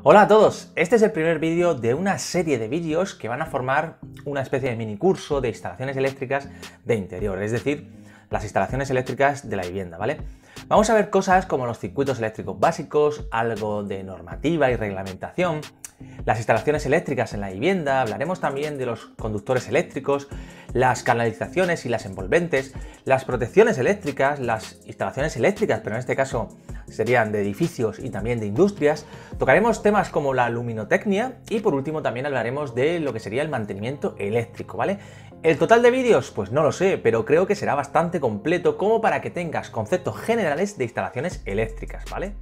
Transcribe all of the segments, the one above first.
Hola a todos, este es el primer vídeo de una serie de vídeos que van a formar una especie de mini curso de instalaciones eléctricas de interior, es decir, las instalaciones eléctricas de la vivienda, ¿vale? Vamos a ver cosas como los circuitos eléctricos básicos, algo de normativa y reglamentación, las instalaciones eléctricas en la vivienda, hablaremos también de los conductores eléctricos, las canalizaciones y las envolventes, las protecciones eléctricas, las instalaciones eléctricas, pero en este caso serían de edificios y también de industrias. Tocaremos temas como la luminotecnia y por último también hablaremos de lo que sería el mantenimiento eléctrico, ¿vale? ¿El total de vídeos? Pues no lo sé, pero creo que será bastante completo como para que tengas conceptos generales de instalaciones eléctricas, ¿vale?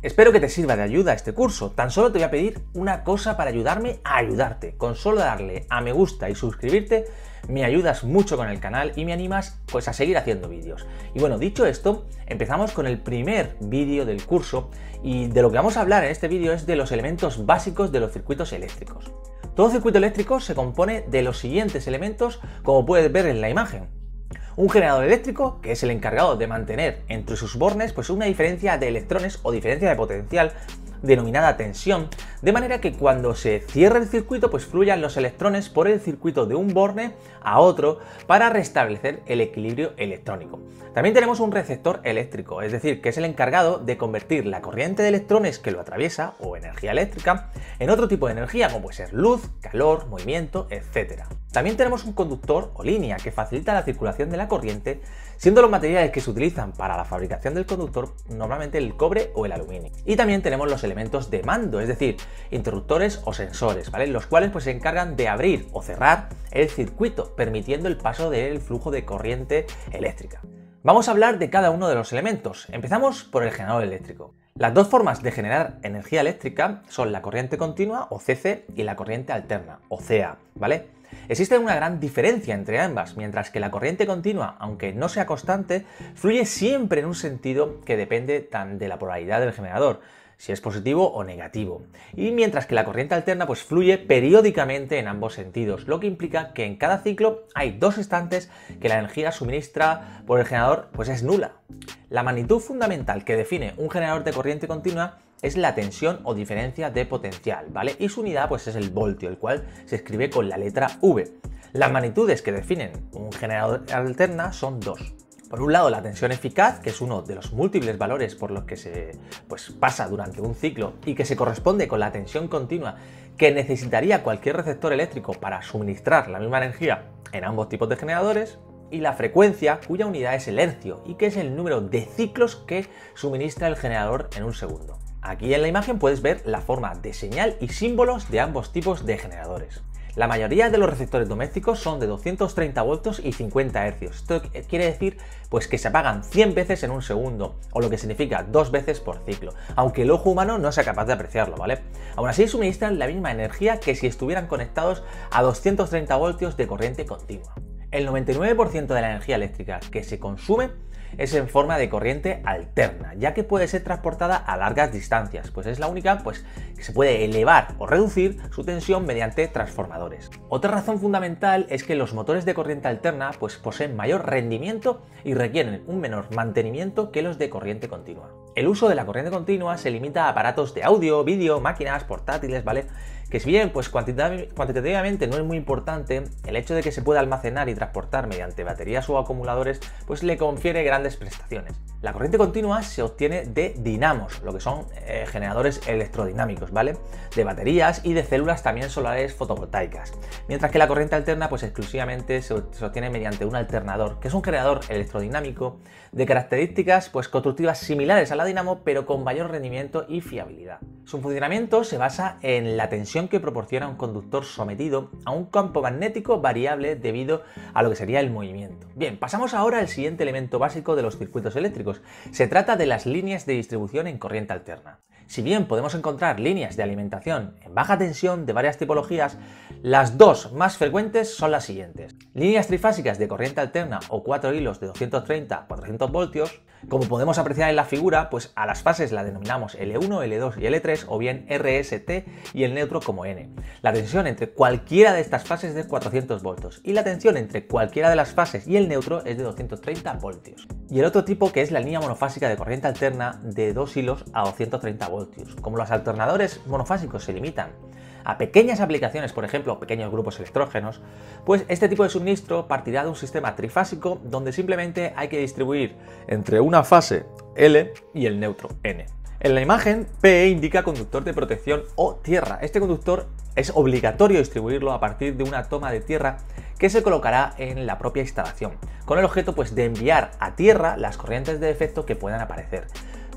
Espero que te sirva de ayuda este curso. Tan solo te voy a pedir una cosa para ayudarme a ayudarte. Con solo darle a me gusta y suscribirte, me ayudas mucho con el canal y me animas pues a seguir haciendo vídeos. Y bueno, dicho esto, empezamos con el primer vídeo del curso y de lo que vamos a hablar en este vídeo es de los elementos básicos de los circuitos eléctricos. Todo circuito eléctrico se compone de los siguientes elementos, como puedes ver en la imagen. Un generador eléctrico, que es el encargado de mantener entre sus bornes pues una diferencia de electrones o diferencia de potencial denominada tensión, de manera que cuando se cierre el circuito pues fluyan los electrones por el circuito de un borne a otro para restablecer el equilibrio electrónico. También tenemos un receptor eléctrico, es decir, que es el encargado de convertir la corriente de electrones que lo atraviesa o energía eléctrica en otro tipo de energía como puede ser luz, calor, movimiento, etc. También tenemos un conductor o línea que facilita la circulación de la corriente, siendo los materiales que se utilizan para la fabricación del conductor normalmente el cobre o el aluminio. Y también tenemos los elementos de mando, es decir, interruptores o sensores, ¿vale? Los cuales pues se encargan de abrir o cerrar el circuito, permitiendo el paso del flujo de corriente eléctrica. Vamos a hablar de cada uno de los elementos. Empezamos por el generador eléctrico. Las dos formas de generar energía eléctrica son la corriente continua o CC y la corriente alterna o CA, ¿vale? Existe una gran diferencia entre ambas, mientras que la corriente continua, aunque no sea constante, fluye siempre en un sentido que depende de la polaridad del generador, si es positivo o negativo. Y mientras que la corriente alterna pues fluye periódicamente en ambos sentidos, lo que implica que en cada ciclo hay dos instantes que la energía suministrada por el generador pues es nula. La magnitud fundamental que define un generador de corriente continua es la tensión o diferencia de potencial, ¿vale? Y su unidad pues es el voltio, el cual se escribe con la letra V. Las magnitudes que definen un generador alterna son dos. Por un lado, la tensión eficaz, que es uno de los múltiples valores por los que se pasa durante un ciclo y que se corresponde con la tensión continua que necesitaría cualquier receptor eléctrico para suministrar la misma energía en ambos tipos de generadores. Y la frecuencia, cuya unidad es el hercio y que es el número de ciclos que suministra el generador en un segundo. Aquí en la imagen puedes ver la forma de señal y símbolos de ambos tipos de generadores. La mayoría de los receptores domésticos son de 230 voltios y 50 Hz. Esto quiere decir pues que se apagan 100 veces en un segundo, o lo que significa 2 veces por ciclo, aunque el ojo humano no sea capaz de apreciarlo, ¿vale? Aún así suministran la misma energía que si estuvieran conectados a 230 voltios de corriente continua. El 99% de la energía eléctrica que se consume es en forma de corriente alterna, ya que puede ser transportada a largas distancias, pues es la única que se puede elevar o reducir su tensión mediante transformadores. Otra razón fundamental es que los motores de corriente alterna poseen mayor rendimiento y requieren un menor mantenimiento que los de corriente continua. El uso de la corriente continua se limita a aparatos de audio, vídeo, máquinas, portátiles, ¿vale? Que si bien cuantitativamente no es muy importante, el hecho de que se pueda almacenar y transportar mediante baterías o acumuladores pues le confiere grandes prestaciones. La corriente continua se obtiene de dinamos, lo que son generadores electrodinámicos, ¿vale? De baterías y de células también solares fotovoltaicas. Mientras que la corriente alterna pues exclusivamente se obtiene mediante un alternador, que es un generador electrodinámico de características constructivas similares a la dinamo, pero con mayor rendimiento y fiabilidad. Su funcionamiento se basa en la tensión que proporciona un conductor sometido a un campo magnético variable debido a lo que sería el movimiento. Bien, pasamos ahora al siguiente elemento básico de los circuitos eléctricos. Se trata de las líneas de distribución en corriente alterna. Si bien podemos encontrar líneas de alimentación en baja tensión de varias tipologías, las dos más frecuentes son las siguientes. Líneas trifásicas de corriente alterna o 4 hilos de 230 a 400 voltios, Como podemos apreciar en la figura, pues a las fases las denominamos L1, L2 y L3, o bien RST y el neutro como N. La tensión entre cualquiera de estas fases es de 400 voltios y la tensión entre cualquiera de las fases y el neutro es de 230 voltios. Y el otro tipo, que es la línea monofásica de corriente alterna de 2 hilos a 230 voltios. Como los alternadores monofásicos se limitan a pequeñas aplicaciones, por ejemplo, pequeños grupos electrógenos, pues este tipo de suministro partirá de un sistema trifásico donde simplemente hay que distribuir entre una fase L y el neutro N. En la imagen, PE indica conductor de protección o tierra. Este conductor es obligatorio distribuirlo a partir de una toma de tierra que se colocará en la propia instalación, con el objeto pues de enviar a tierra las corrientes de efecto que puedan aparecer,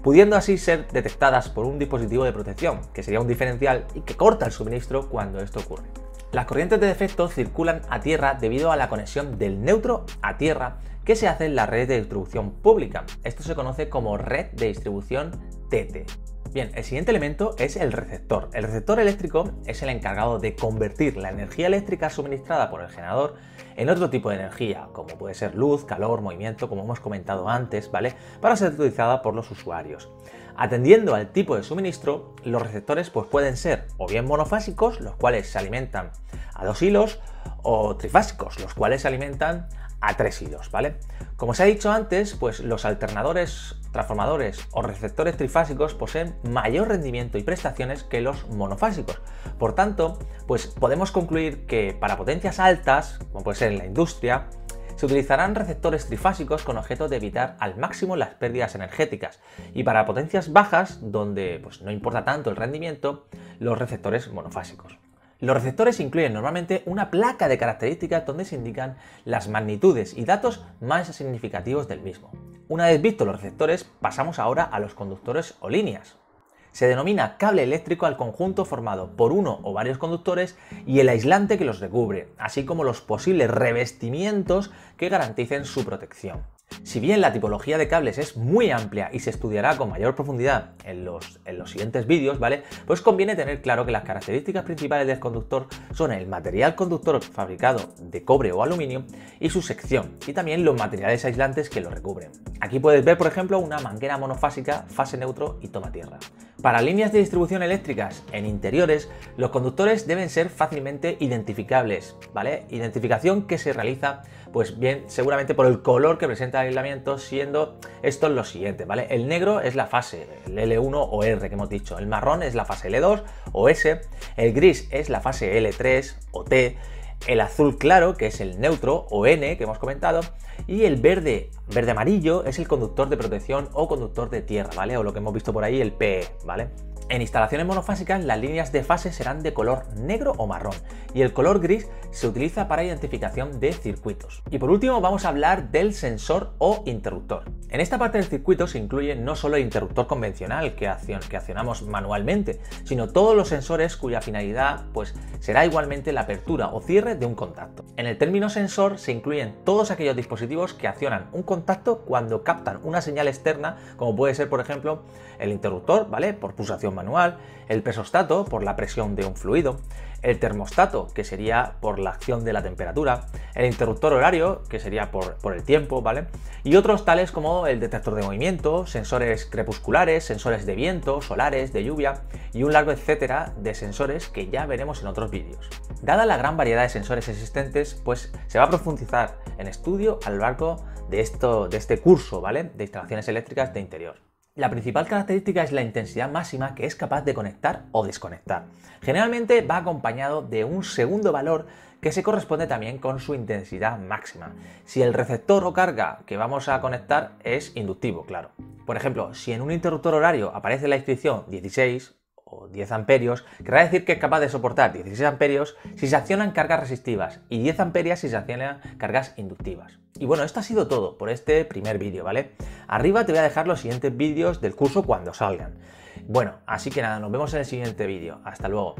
pudiendo así ser detectadas por un dispositivo de protección, que sería un diferencial y que corta el suministro cuando esto ocurre. Las corrientes de defecto circulan a tierra debido a la conexión del neutro a tierra que se hace en la red de distribución pública. Esto se conoce como red de distribución TT. Bien, el siguiente elemento es el receptor. El receptor eléctrico es el encargado de convertir la energía eléctrica suministrada por el generador en otro tipo de energía, como puede ser luz, calor, movimiento, como hemos comentado antes, ¿vale? Para ser utilizada por los usuarios. Atendiendo al tipo de suministro, los receptores pues, pueden ser o bien monofásicos, los cuales se alimentan a 2 hilos, o trifásicos, los cuales se alimentan a 3 hilos, ¿vale? Como se ha dicho antes, pues los alternadores, transformadores o receptores trifásicos poseen mayor rendimiento y prestaciones que los monofásicos. Por tanto, pues podemos concluir que para potencias altas, como puede ser en la industria, se utilizarán receptores trifásicos con objeto de evitar al máximo las pérdidas energéticas, y para potencias bajas, donde pues, no importa tanto el rendimiento, los receptores monofásicos. Los receptores incluyen normalmente una placa de características donde se indican las magnitudes y datos más significativos del mismo. Una vez vistos los receptores, pasamos ahora a los conductores o líneas. Se denomina cable eléctrico al conjunto formado por uno o varios conductores y el aislante que los recubre, así como los posibles revestimientos que garanticen su protección. Si bien la tipología de cables es muy amplia y se estudiará con mayor profundidad en los siguientes vídeos, ¿vale? Pues conviene tener claro que las características principales del conductor son el material conductor fabricado de cobre o aluminio y su sección, y también los materiales aislantes que lo recubren. Aquí puedes ver, por ejemplo, una manguera monofásica, fase neutro y toma tierra. Para líneas de distribución eléctricas en interiores, los conductores deben ser fácilmente identificables, ¿vale? Identificación que se realiza, pues bien, seguramente por el color que presenta el aislamiento, siendo estos los siguientes, ¿vale? El negro es la fase, el L1 o R que hemos dicho, el marrón es la fase L2 o S, el gris es la fase L3 o T, el azul claro, que es el neutro o N que hemos comentado, y el verde amarillo es el conductor de protección o conductor de tierra, ¿vale? O lo que hemos visto por ahí, el PE, ¿vale? En instalaciones monofásicas las líneas de fase serán de color negro o marrón y el color gris se utiliza para identificación de circuitos. Y por último vamos a hablar del sensor o interruptor. En esta parte del circuito se incluye no solo el interruptor convencional que accionamos manualmente, sino todos los sensores cuya finalidad pues, será igualmente la apertura o cierre de un contacto. En el término sensor se incluyen todos aquellos dispositivos que accionan un contacto cuando captan una señal externa, como puede ser por ejemplo el interruptor, ¿vale? Por pulsación manual, el pesostato por la presión de un fluido, el termostato, que sería por la acción de la temperatura, el interruptor horario, que sería por el tiempo, ¿vale? Y otros tales como el detector de movimiento, sensores crepusculares, sensores de viento, solares, de lluvia y un largo etcétera de sensores que ya veremos en otros vídeos. Dada la gran variedad de sensores existentes, pues se va a profundizar en estudio a lo largo de este curso, ¿vale? De instalaciones eléctricas de interior. La principal característica es la intensidad máxima que es capaz de conectar o desconectar. Generalmente va acompañado de un segundo valor que se corresponde también con su intensidad máxima. Si el receptor o carga que vamos a conectar es inductivo, claro. Por ejemplo, si en un interruptor horario aparece la inscripción 16 o 10 amperios, querrá decir que es capaz de soportar 16 amperios si se accionan cargas resistivas y 10 amperios si se accionan cargas inductivas. Y bueno, esto ha sido todo por este primer vídeo, ¿vale? Arriba te voy a dejar los siguientes vídeos del curso cuando salgan. Bueno, así que nada, nos vemos en el siguiente vídeo. Hasta luego.